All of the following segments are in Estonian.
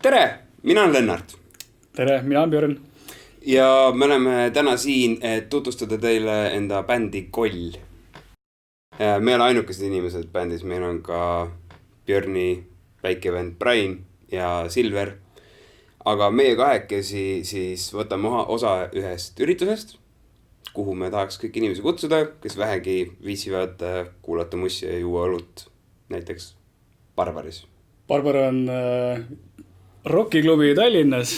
tere, mina olen Lennart. Tere, mina olen Björn. Ja me oleme täna siin, et tutvustada teile enda bändi Koll. Me ei ole ainukesed inimesed bändis, meil on ka Björni väike vend Brian ja Silver. Aga meie kahekesi siis võtame osa ühest üritusest, kuhu me tahaks kõik inimesi kutsuda, kes vähegi viisivad kuulata mussi ja juua õlut, näiteks Barbaris. Barbar on rockiklubi Tallinnas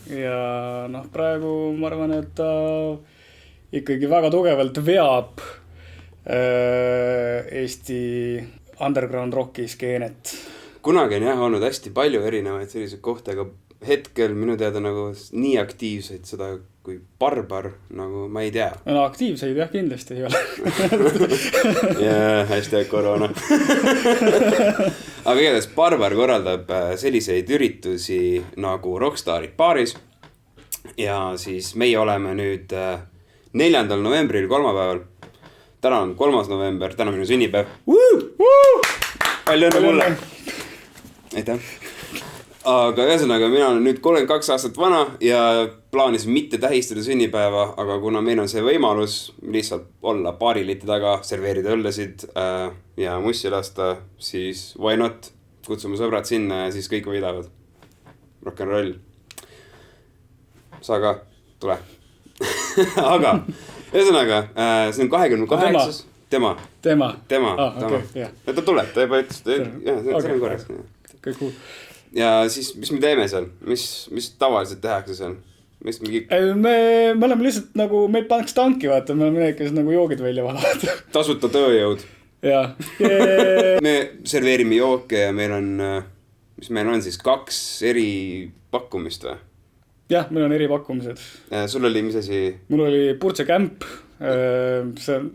ja praegu ma arvan, et ta ikkagi väga tugevalt veab Eesti underground rocki skeenet. Kunagi on olnud hästi palju erinevaid selliseid kohti, aga hetkel minu teada nagu nii aktiivseid seda kui Barbar, nagu ma ei tea. No aktiivseid jah, kindlasti ei ole. Hashtag koroona. Aga igatahes Barbar korraldab selliseid üritusi nagu Rockstarid baaris. Ja siis meie oleme nüüd 4. novembril kolmapäeval. Täna on 3. november, täna on minu sünnipäev. Palju õnne mulle. Aitäh. Aga ühesõnaga, mina olen nüüd 32 aastat vana ja plaanisin mitte tähistada sünnipäeva, aga kuna meil on see võimalus lihtsalt olla baariliti taga, serveerida õllesid ja mussi lasta, siis why not? Kutsume sõbrad sinna ja siis kõik võidavad. Rock'n'roll. Sa ka, tule. Aga ühesõnaga, see on 28. Tema. Okay, ta tuleb, ta juba ütles. See on korras. Kõik cool. Ja siis, mis me teeme seal? Mis tavaliselt tehakse seal? Me oleme lihtsalt nagu, meid pannakse tanki, vaata, me oleme need, kes nagu joogid välja valavad. Tasuta tööjõud. Jah. Me serveerime jooke ja meil on, mis meil on siis 2 eri pakkumist või? Jah, meil on eri pakkumised. Sul oli mis asi? Mul oli purtsekämp. See on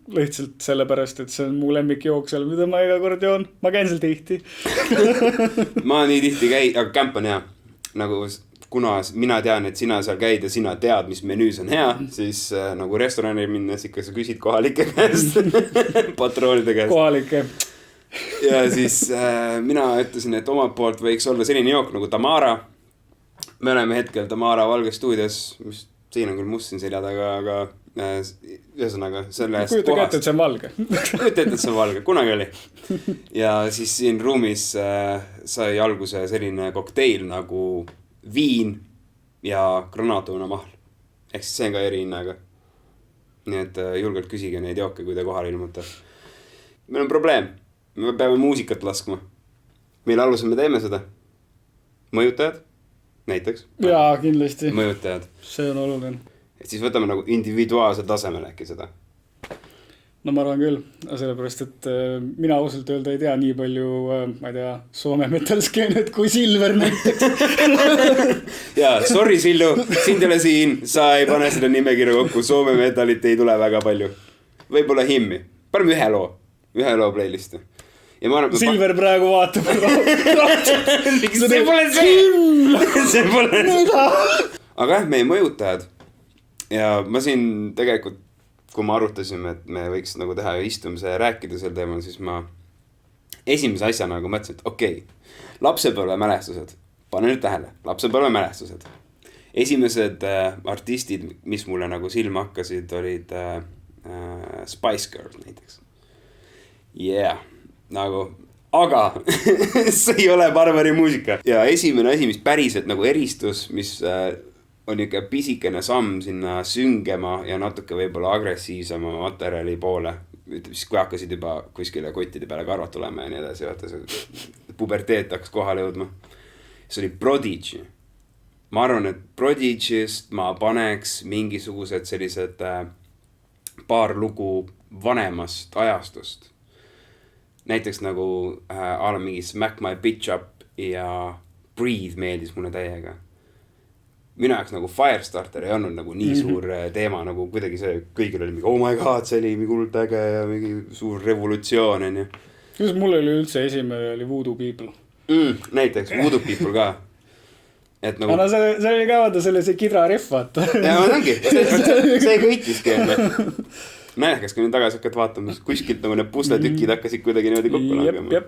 lihtsalt sellepärast, et see on mu lemmikjook seal, mida ma iga kord joon. Ma käin seal tihti. Ma nii tihti käin, aga kämp on hea. Nagu kuna mina tean, et sina seal käid ja sina tead, mis menüüs on hea, siis nagu restorani minnes ikka sa küsid kohalike käest, patroonide käest. Kohalike. Ja siis mina ütlesin, et omalt poolt võiks olla selline jook nagu Tamara. Me oleme hetkel Tamara Valge stuudios, mis siin on küll must siin selja taga, aga ühesõnaga sellest kohast. Kujuta kätte, et see on valge. Kujuta ette, et see on valge, kunagi oli. Ja siis siin ruumis sai alguse selline kokteil nagu viin ja granaatuna mahl. Ehk siis see on ka eri hinnaga. Nii et julgelt küsige neid jooke, kui te kohal ilmute. Meil on probleem. Me peame muusikat laskma. Mille alusel me teeme seda? Mõjutajad? Näiteks. Jaa, kindlasti. Mõjutajad. See on oluline. Et siis võtame nagu individuaalse tasemel äkki seda. No ma arvan küll, sellepärast, et mina ausalt öelda ei tea nii palju, ma ei tea, Soome metalskeenet kui Silver näiteks. Jaa, sorry Sillu, sind ei ole siin, sa ei pane seda nimekirja kokku, Soome metalit ei tule väga palju. Võib-olla himmi, paneme ühe loo playlisti. Silver praegu vaatab. See pole see pole see. Aga meie mõjutajad. Ja ma siin tegelikult, kui me arutasime, et me võiks nagu teha istumise ja rääkida sel teemal, siis ma esimese asjana nagu mõtlesin, et okei, lapsepõlve mälestused. Pane nüüd tähele, lapsepõlve mälestused. Esimesed artistid, mis mulle nagu silma hakkasid, olid Spice Girls näiteks. Nagu, aga see ei ole Barbari muusika. Ja esimene asi, mis päriselt nagu eristus, mis on ikka pisikene samm sinna süngema ja natuke võib-olla agressiivsema materjali poole. Siis kui hakkasid juba kuskile kottide peale karvad tulema ja nii edasi, vaata see puberteet hakkas kohale jõudma. See oli Prodigy. Ma arvan, et Prodigy'st ma paneks mingisugused sellised paar lugu vanemast ajastust. Näiteks nagu mingi Smack My Bitch Up ja Breathe meeldis mulle täiega. Minu jaoks nagu Firestarter ei olnud nagu nii suur teema, nagu kuidagi see kõigil oli mingi, oh my god, see oli mingi hullult äge ja mingi suur revolutsioon. Kus mul oli üldse esimene oli Voodoo People. Näiteks Voodoo People ka. Et nagu... Aga see oli ka vaata selle see kidra riff, vaata. Ja ma tängi, see kõitiski. Naljakas, kui nüüd tagasi hakkad vaatama, kuskilt nagu need pusletükid hakkasid kuidagi niimoodi kokku langema.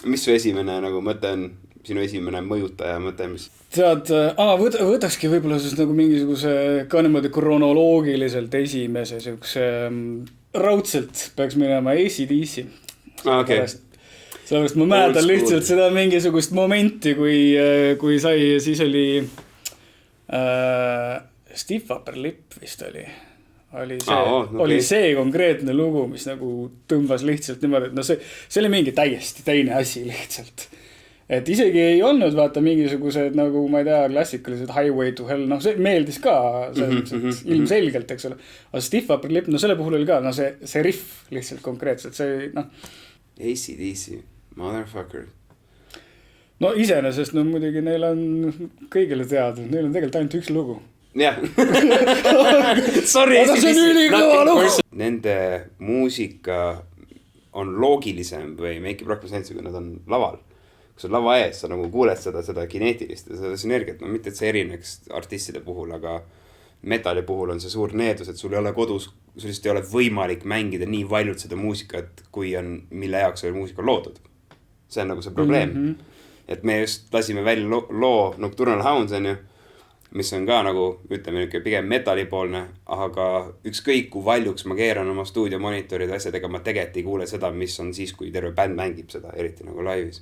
Mis su esimene nagu mõte on, sinu esimene mõjutaja mõte, mis? Tead, võtakski võib-olla siis nagu mingisuguse ka niimoodi kronoloogiliselt esimese siukse raudselt peaks minema AC/DC. Okay. Sellepärast ma mäletan lihtsalt seda mingisugust momenti, kui sai, siis oli Stiff Upper Lip vist oli see konkreetne lugu, mis nagu tõmbas lihtsalt niimoodi, et see oli mingi täiesti teine asi lihtsalt. Et isegi ei olnud vaata mingisugused nagu, ma ei tea, klassikalised Highway to Hell, see meeldis ka ilmselgelt, eks ole. Aga Stiff Upper Lip, selle puhul oli ka, see riff lihtsalt konkreetselt, see AC/DC, motherfucker. No iseenesest, muidugi neil on kõigile teada, neil on tegelikult ainult üks lugu. Jah. Sorry, aga see on ülikõva lugu. Nende muusika on loogilisem või make it rohkem sensi, kui nad on laval. Kui sa lava ees, sa nagu kuuled seda kineetilist ja seda sünergiat, mitte et see erineks artistide puhul, aga metalli puhul on see suur needus, et sul ei ole kodus, sul lihtsalt ei ole võimalik mängida nii valjult seda muusikat, kui on, mille jaoks see muusika loodud. See on nagu see probleem. Et me just lasime välja loo Nocturnal Hounds, mis on ka nagu, ütleme, pigem metallipoolne, aga ükskõik kui valjuks ma keeran oma stuudiomonitoride asjadega, ma tegelikult ei kuule seda, mis on siis, kui terve bänd mängib seda, eriti nagu laivis.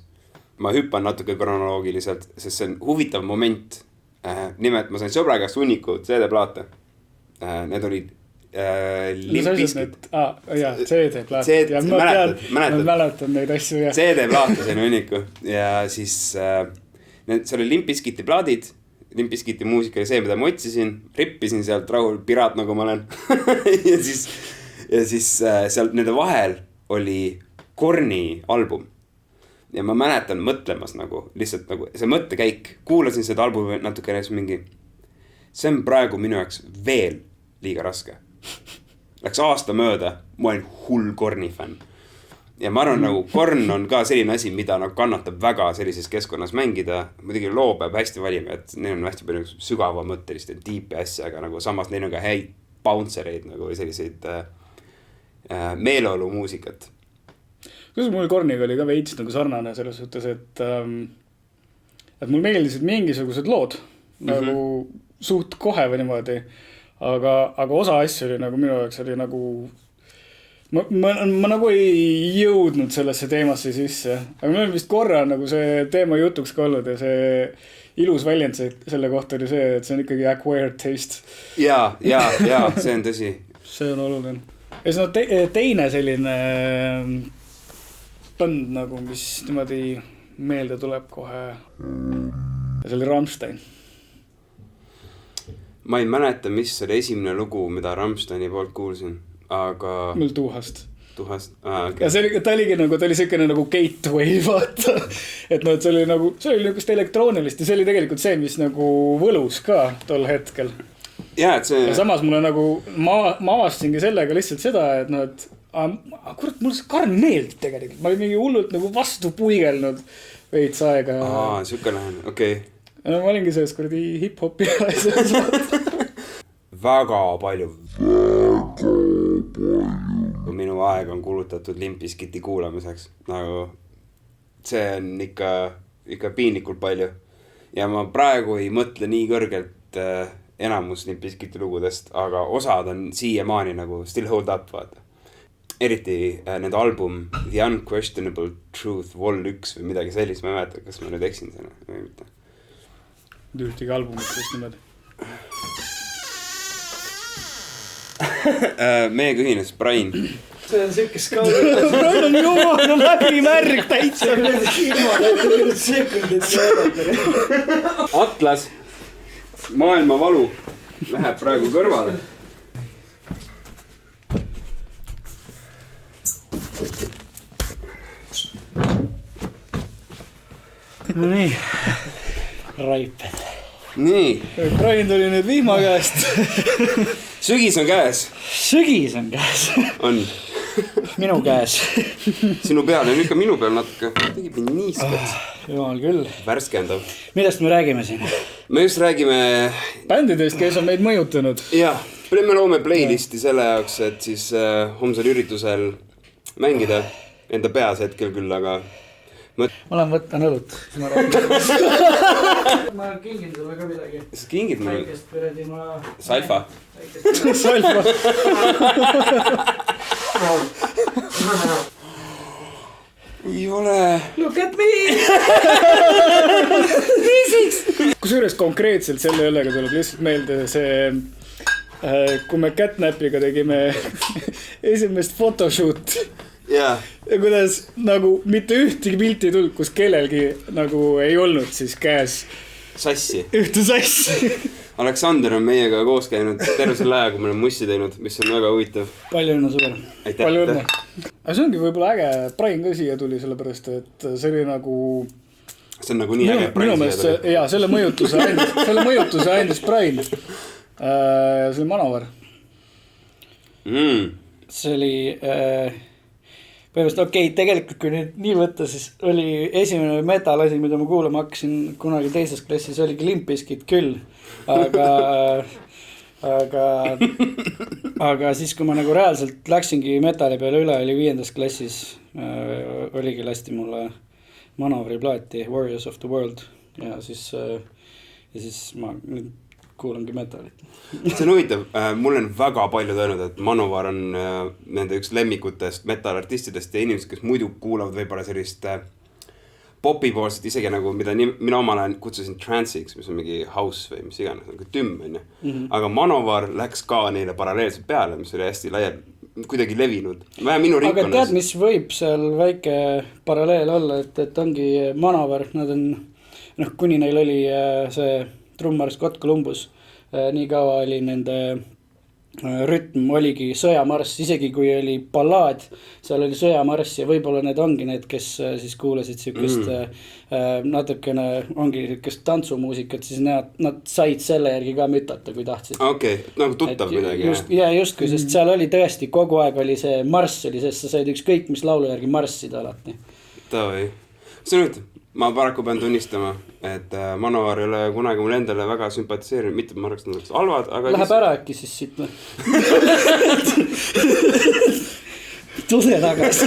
Ma hüppan natuke kronoloogiliselt, sest see on huvitav moment. Nimelt ma sain sõbra käest hunniku CD-plaate. Need olid Limp Bizkit. Jaa, CD-plaat. Ma mäletan neid asju. CD-plaate sain hunniku. Ja siis see oli Limp Bizkiti plaadid. Limp Bizkiti muusika oli see, mida ma otsisin. Rippisin sealt rahul piraat, nagu ma olen. ja siis seal nende vahel oli Korni album. Ja ma mäletan mõtlemas nagu, lihtsalt nagu see mõttekäik, kuulasin seda albumi natuke mingi, see on praegu minu jaoks veel liiga raske. Läks aasta mööda, ma olin hull Korni fänn. Ja ma arvan, nagu Korn on ka selline asi, mida nagu kannatab väga sellises keskkonnas mängida. Muidugi loo peab hästi valima, et neil on hästi palju sügava mõttelist ja deepi asja, aga nagu samas neil on ka häid bouncereid nagu selliseid meeleolu muusikat. Kuidas mul Korniga oli ka veits nagu sarnane selles suhtes, et mul meeldisid mingisugused lood nagu suht kohe või niimoodi, aga osa asju oli nagu minu jaoks oli nagu ma nagu ei jõudnud sellesse teemasse sisse, aga meil on vist korra nagu see teema jutuks ka olnud ja see ilus väljend selle kohta oli see, et see on ikkagi acquired taste. Ja, see on tõsi. See on oluline. Ja see teine selline bänd nagu, mis niimoodi meelde tuleb kohe. See oli Rammstein. Ma ei mäleta, mis oli esimene lugu, mida Rammsteini poolt kuulsin, aga... Mul Tuhast. Okay. Ja ta oli selline nagu gateway, vaata. Et see oli nagu, see oli niisugust elektroonilist ja see oli tegelikult see, mis nagu võlus ka tol hetkel. Ja samas mulle nagu, ma avastasingi sellega lihtsalt seda, et kurat, mul see Karn meeldib tegelikult. Ma olin mingi hullult nagu vastu puigelnud veits aega. Siuke lähen, okei. Ma olingi selles kuradi hip-hopi asjas. Väga palju. Minu aeg on kulutatud Limp Bizkiti kuulamiseks. Nagu, see on ikka piinlikult palju. Ja ma praegu ei mõtle nii kõrgelt enamus Limp Bizkiti lugudest, aga osad on siiamaani nagu still hold up, vaata. Eriti nende album The Unquestionable Truth Vol 1 või midagi sellist, ma ei mäleta, kas ma nüüd eksin selle või mitte. Ühtegi albumit just niimoodi. Meiega ühines Brian. See on siuke skaudid. Brian on jumala läbimärg täitsa. Atlas, maailma valu, läheb praegu kõrvale. No nii, Raiped. Nii. Brian tuli nüüd vihma käest. Sügis on käes. Sügis on käes. On. Minu käes. Sinu peal on ikka minu peal natuke. Tegib mind niiskad. Jumal küll. Värskendav. Millest me räägime siin? Me just räägime... Bändidest, kes on meid mõjutanud. Jah, me loome playlisti selle jaoks, et siis homsel üritusel mängida enda peas hetkel küll, aga ma olen võtan õlut. Ma kingin sulle ka midagi. Sa kingid mulle? Väikest peredi ma... Salfa. Salfa. Ei ole. Look at me! Kusjuures konkreetselt selle õllega tuleb lihtsalt meelde see... Kui me Catnapiga tegime esimest photoshoot ja kuidas nagu mitte ühtegi pilti tulnud, kus kellelgi nagu ei olnud siis käes sassi. Ühte sassi. Aleksander on meiega koos käinud terve selle aja, kui me oleme mussi teinud, mis on väga huvitav. Palju õnne sulle. Palju õnne. Aga see ongi võib-olla äge. Brian ka siia tuli sellepärast, et see oli nagu... See on nagu nii äge. Minu meelest ja selle mõjutuse andis Brian. See oli Manovar. See oli põhimõtteliselt okei, tegelikult kui nüüd nii võtta, siis oli esimene metal asi, mida ma kuulama hakkasin kunagi teises klassis, oligi Limp Bizkit küll, aga siis kui ma nagu reaalselt läksingi metali peale üle, oli 5. klassis, oligi lasti mulle Manovari plaati Warriors of the World ja siis ma nüüd kuulangi metalit. See on huvitav, mul on väga palju öelnud, et Manovar on nende üks lemmikutest metalartistidest ja inimesed, kes muidu kuulavad võib-olla sellist popipoolset isegi nagu, mida mina omal ajal kutsusin trance'iks, mis on mingi house või mis iganes, nagu tümm on ju. Aga Manovar läks ka neile paralleelselt peale, mis oli hästi laial, kuidagi levinud. Vähe minu ringkonnas. Aga tead, mis võib seal väike paralleel olla, et ongi Manovar, nad on, kuni neil oli see trummar Scott Columbus, nii kaua oli nende rütm oligi sõjamarss, isegi kui oli ballaad, seal oli sõjamarss ja võib-olla need ongi need, kes siis kuulasid siukest natukene ongi siukest tantsumuusikat, siis nad said selle järgi ka mütata, kui tahtsid. Okei, nagu tuttav midagi. Justkui, sest seal oli tõesti kogu aeg oli see marss oli, sest sa said ükskõik mis laulu järgi marssida alati. Tavai. See on huvitav. Ma paraku pean tunnistama, et Manovar ei ole kunagi mul endale väga sümpatiseerinud, mitte ma arvaks, et nad halvad, aga... Läheb ära äkki siis siit. Tule tagasi.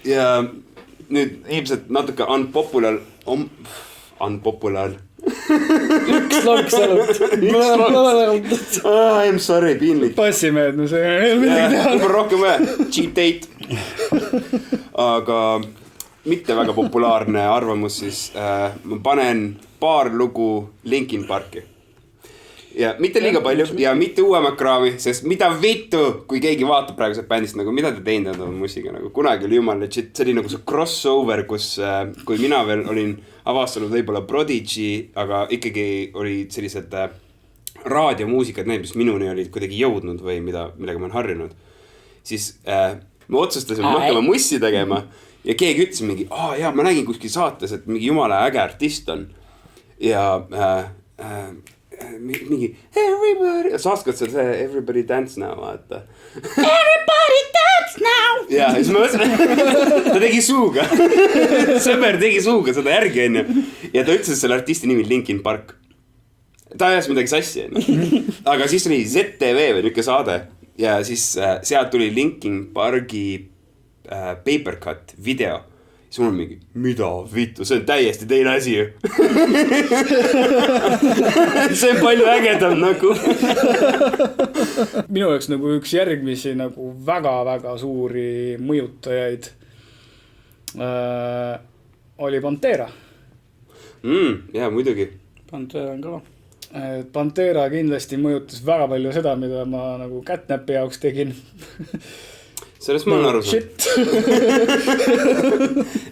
Ja nüüd ilmselt natuke unpopular. Üks lonks õlut. I'm sorry, piinlik. Passime, et see on midagi teha. Juba rohkem vaja, cheat date. Aga... mitte väga populaarne arvamus, siis ma panen paar lugu Linkin Parki. Ja mitte liiga palju ja mitte uuemat kraami, sest mida vittu, kui keegi vaatab praegu see bändist, nagu mida te teinud on musiga, nagu kunagi oli jumal legit, see oli nagu see crossover, kus kui mina veel olin avastanud võib-olla Prodigy, aga ikkagi oli sellised raadiomuusikad, need, mis minuni olid kuidagi jõudnud või millega ma olen harjunud. Siis me otsustasime hakkama mussi tegema. Ja keegi ütles mingi, jaa, ma nägin kuskil saates, et mingi jumala äge artist on. Ja mingi everybody, sa oskad seal see everybody dance now, vaata. Everybody dance now! Ja siis ma mõtlesin, ta tegi suuga. Sõber tegi suuga seda järgi, enne. Ja ta ütles selle artisti nimi Linkin Park. Ta ajas midagi sassi, enne. Aga siis oli ZTV või niuke saade. Ja siis sealt tuli Linkin Parki Papercut video. Siis mul on mingi, mida vittu, see on täiesti teine asi ju. See on palju ägedam nagu. Minu jaoks nagu üks järgmisi nagu väga-väga suuri mõjutajaid oli Pantera. Jaa, muidugi. Pantera on ka. Pantera kindlasti mõjutas väga palju seda, mida ma nagu Catnapi jaoks tegin. Sellest ma olen aru saanud.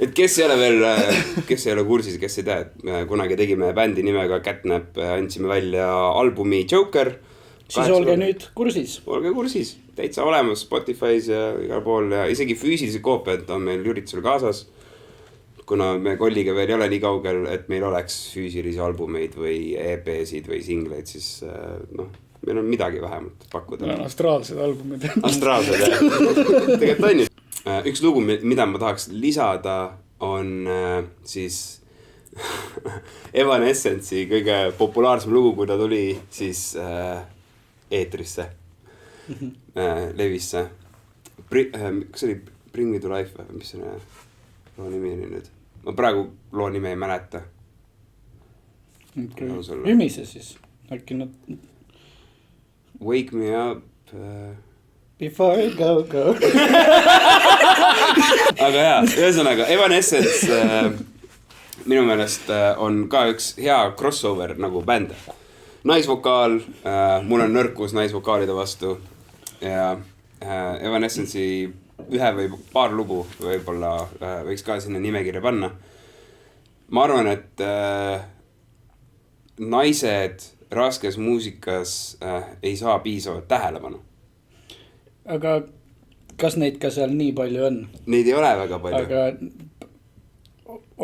Et kes ei ole kursis, kes ei tea, et kunagi tegime bändi nimega Catnap, andsime välja albumi Joker. Siis olge nüüd kursis. Olge kursis, täitsa olemas Spotify's ja igal pool ja isegi füüsilisi koopiad on meil üritusel kaasas. Kuna me kolliga veel ei ole nii kaugel, et meil oleks füüsilisi albumeid või EP-sid või singleid, siis meil on midagi vähemalt pakkuda. Meil on astraalsed albumid. Astraalsed, jah. Tegelikult on ju. Üks lugu, mida ma tahaks lisada, on siis Evanescence'i kõige populaarsem lugu, kui ta tuli siis eetrisse, levisse. Kas oli Bring Me to Life või mis on? loo nimi oli nüüd? Ma praegu loo nime ei mäleta. Ümise siis, äkki nad... Wake me up Before I go Aga jaa, ühesõnaga Evanescence minu meelest on ka üks hea crossover nagu bänd. Naisvokaal, mul on nõrkus naisvokaalide vastu ja Evanescence'i ühe või paar lugu võib-olla võiks ka sinna nimekirja panna. Ma arvan, et naised raskes muusikas ei saa piisavat tähelepanu. Aga kas neid ka seal nii palju on? Neid ei ole väga palju. Aga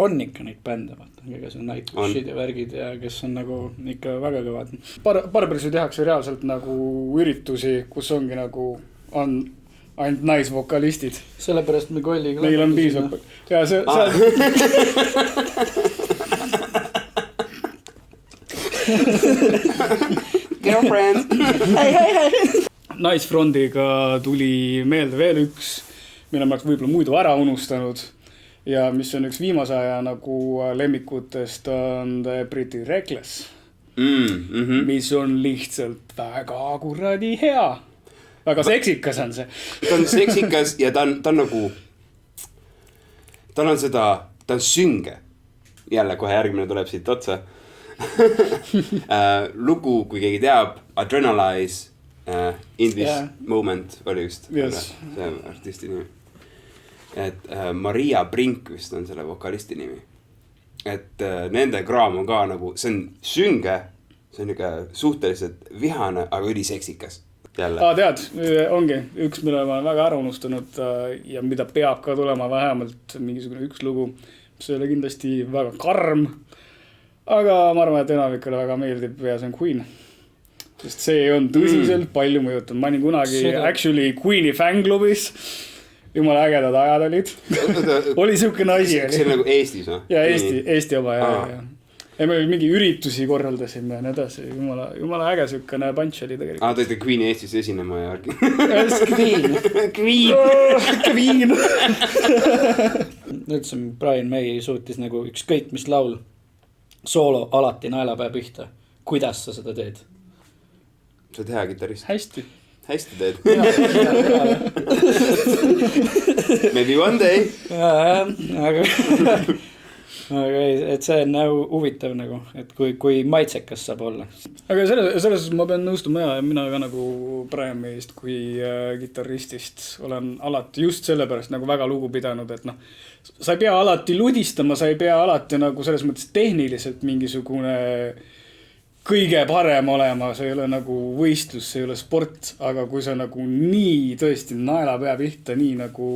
on ikka neid bände, ega see Nightwishid ja värgid ja kes on nagu ikka väga kõvad. Barbarissi tehakse reaalselt nagu üritusi, kus ongi nagu on ainult naisvokalistid. Sellepärast me Kolliga meil on piisab. Ja see Girlfriend. Hei. Naisfrondiga tuli meelde veel üks, mille ma oleks võib-olla muidu ära unustanud ja mis on üks viimase aja nagu lemmikutest on The Pretty Reckless, mis on lihtsalt väga kuradi hea. Väga seksikas on see. Ta on seksikas ja ta on nagu, ta on sünge. Jälle kohe järgmine tuleb siit otsa. Lugu, kui keegi teab, Adrenalize, In This Moment oli just see artisti nimi. Et Maria Brink vist on selle vokalisti nimi. Et nende kraam on ka nagu, see on sünge, see on ikka suhteliselt vihane, aga üliseksikas. Tead, ongi üks, mille ma olen väga ära unustanud ja mida peab ka tulema vähemalt mingisugune üks lugu. See oli kindlasti väga karm, aga ma arvan, et enamikele väga meeldib ja see on Queen. Sest see on tõsiselt palju mõjutanud. Ma olin kunagi actually Queeni fänklubis. Jumala ägedad ajad olid. Oli siukene asi. See on nagu Eestis, no? Ja Eesti oma ja me mingi üritusi korraldasime ja nii edasi. Jumala äge siukene punch oli tegelikult. Tõite Queeni Eestis esinema ja... Queen. Üldse Brian May suutis nagu ükskõik mis laul soolo alati naelapea pihta. Kuidas sa seda teed? Sa oled hea kitarist. Hästi teed. Maybe one day. Aga et see on nagu huvitav nagu, et kui maitsekas saab olla. Aga selles ma pean nõustuma ja mina ka nagu Brian May'st kui kitarristist olen alati just sellepärast nagu väga lugu pidanud, et noh, sa ei pea alati ludistama, sa ei pea alati nagu selles mõttes tehniliselt mingisugune kõige parem olema, see ei ole nagu võistlus, see ei ole sport, aga kui sa nagu nii tõesti naelapea pihta, nii nagu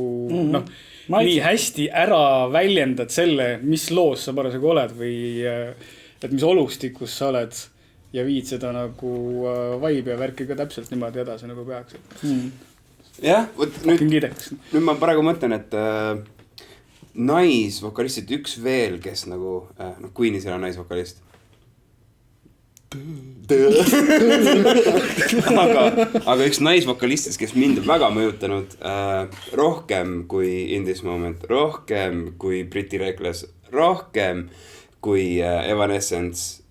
nii hästi ära väljendad selle, mis loos sa parasjagu oled või et mis olustikus sa oled ja viid seda nagu vibe ja värki ka täpselt niimoodi edasi nagu peaks. Jah, nüüd ma praegu mõtlen, et naisvokalistid üks veel, kes nagu, Queenis on naisvokalist. aga üks naisvokalistist, kes mind on väga mõjutanud rohkem kui In This Moment, rohkem kui Pretty Reckless, rohkem kui Evanescence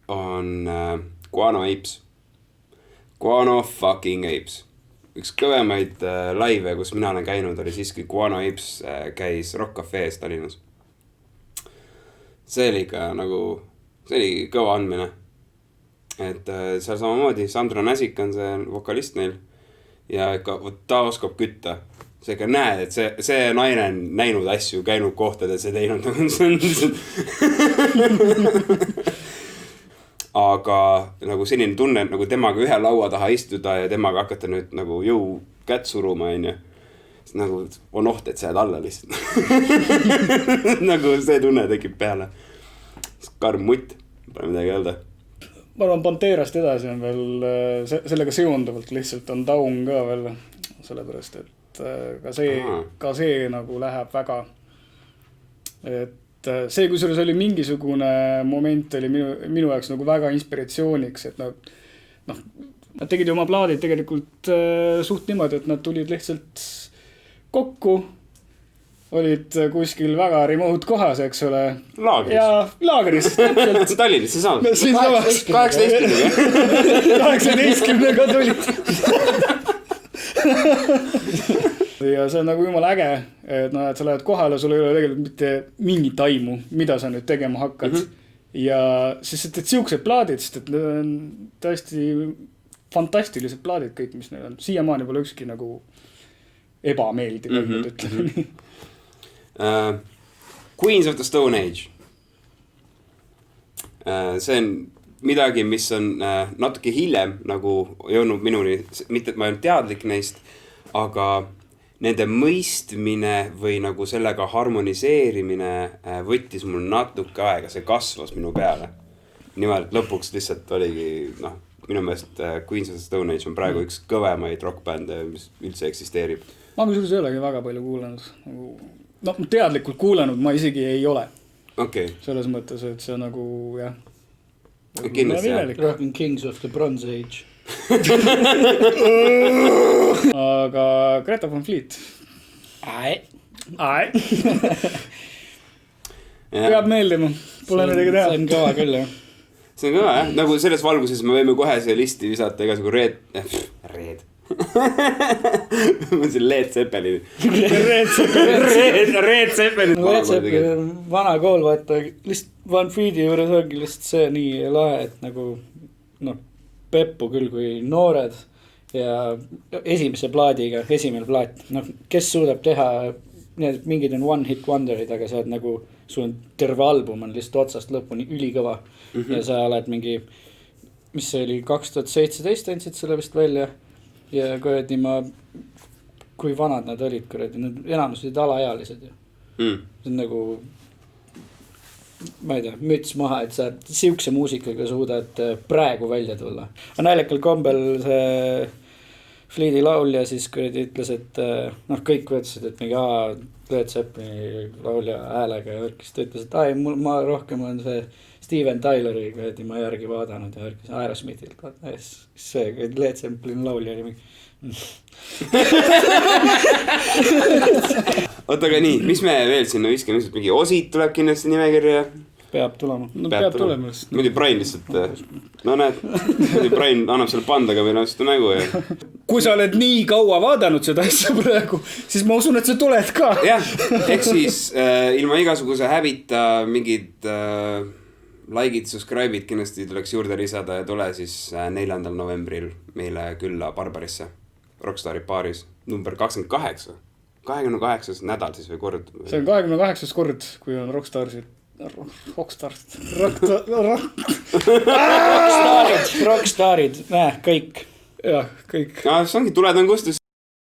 on Guano Apes. Guano fucking Apes. Üks kõvemaid laive, kus mina olen käinud, oli siis, kui Guano Apes käis Rock Cafe's Tallinnas. See oli ikka nagu, see oli kõva andmine. Et seal samamoodi Sandra Näsik on see vokalist neil ja ikka ta oskab kütta. See ikka näed, et see naine on näinud asju, käinud kohtades ja teinud. Aga nagu selline tunne, nagu temaga ühe laua taha istuda ja temaga hakata nüüd nagu jõu kätt suruma, nagu on oht, et sa jääd alla lihtsalt. Nagu see tunne tekib peale. Karm mutt, pole midagi öelda. Ma arvan, Panterast edasi on veel sellega seonduvalt lihtsalt on Down ka veel, sellepärast, et ka see nagu läheb väga, et see, kusjuures oli mingisugune moment, oli minu jaoks nagu väga inspiratsiooniks, et nad tegid oma plaadid tegelikult suht niimoodi, et nad tulid lihtsalt kokku olid kuskil väga remote kohas, eks ole. Laagris. Ja laagris, täpselt. Tallinnas, see samas. 18-ga tulid. Ja see on nagu jumala äge, et sa lähed kohale, sul ei ole tegelikult mitte mingit aimu, mida sa nüüd tegema hakkad. Ja siis et siuksed plaadid, sest et need on tõesti fantastilised plaadid kõik, mis neil on. Siiamaani pole ükski nagu ebameeldiv, ütleme nii. Queens of the Stone Age. See on midagi, mis on natuke hiljem nagu jõudnud minuni, mitte et ma ei olnud teadlik neist, aga nende mõistmine või nagu sellega harmoniseerimine võttis mul natuke aega, see kasvas minu peale. Nimelt lõpuks lihtsalt oligi, minu meelest Queens of the Stone Age on praegu üks kõvemaid rockbände, mis üldse eksisteerib. Ma kusjuures ei olegi väga palju kuulanud. Teadlikult kuulanud ma isegi ei ole. Okay. Selles mõttes, et see nagu, jah. Kindlasti, jah. Rock and Kings of the Bronze Age. Aga Greta Van Fleet. Ai. Peab meeldima. Pole midagi teha. See on kõva küll, jah. See on kõva, jah. Nagu selles valguses me võime kohe see listi visata igasugu Red. Mõtlesin Led Zeppelin. Red Zeppelin. Vana kool, vaata. Lihtsalt Van Fleeti juures ongi lihtsalt see nii lahe, et nagu Peppu küll kui noored ja esimene plaat, kes suudab teha, mingid on one hit wonderid, aga sa oled nagu, sul on terve album on lihtsalt otsast lõpuni ülikõva ja sa oled mingi, mis see oli 2017 andsid selle vist välja ja kui vanad nad olid, enamus olid alaealised ju. See on nagu, ma ei tea, müts maha, et sa siukse muusikaga suudad praegu välja tulla. Naljakal kombel see Fleeti laulja siis kuradi ütles, et kõik võtsid, et mingi Led Zeppelini laulja häälega ja värkis. Ta ütles, et ma rohkem on see Steven Tyleri kuradi ma järgi vaadanud ja värkis Aerosmithilt. See Led Zeppelini laulja oli mingi. Oota, aga nii, mis me veel sinna viskame, mingi Osid tuleb kindlasti nimekirja? Peab tulema. Peab tulema. Muidu Brian lihtsalt, muidu Brian annab selle pandaga või seda mängu. Ja. Kui sa oled nii kaua vaadanud seda asja praegu, siis ma usun, et sa tuled ka. Jah, ehk siis ilma igasuguse häbita mingid like'id, subscribe'id kindlasti tuleks juurde lisada ja tule siis 4. novembril meile külla Barbarisse. Rockstari baaris, number 28. 28. nädal siis või kord. See on 28. kord, kui on Rockstarid. Rockstarid, kõik. Jah, kõik. See ongi, tuled on kustus.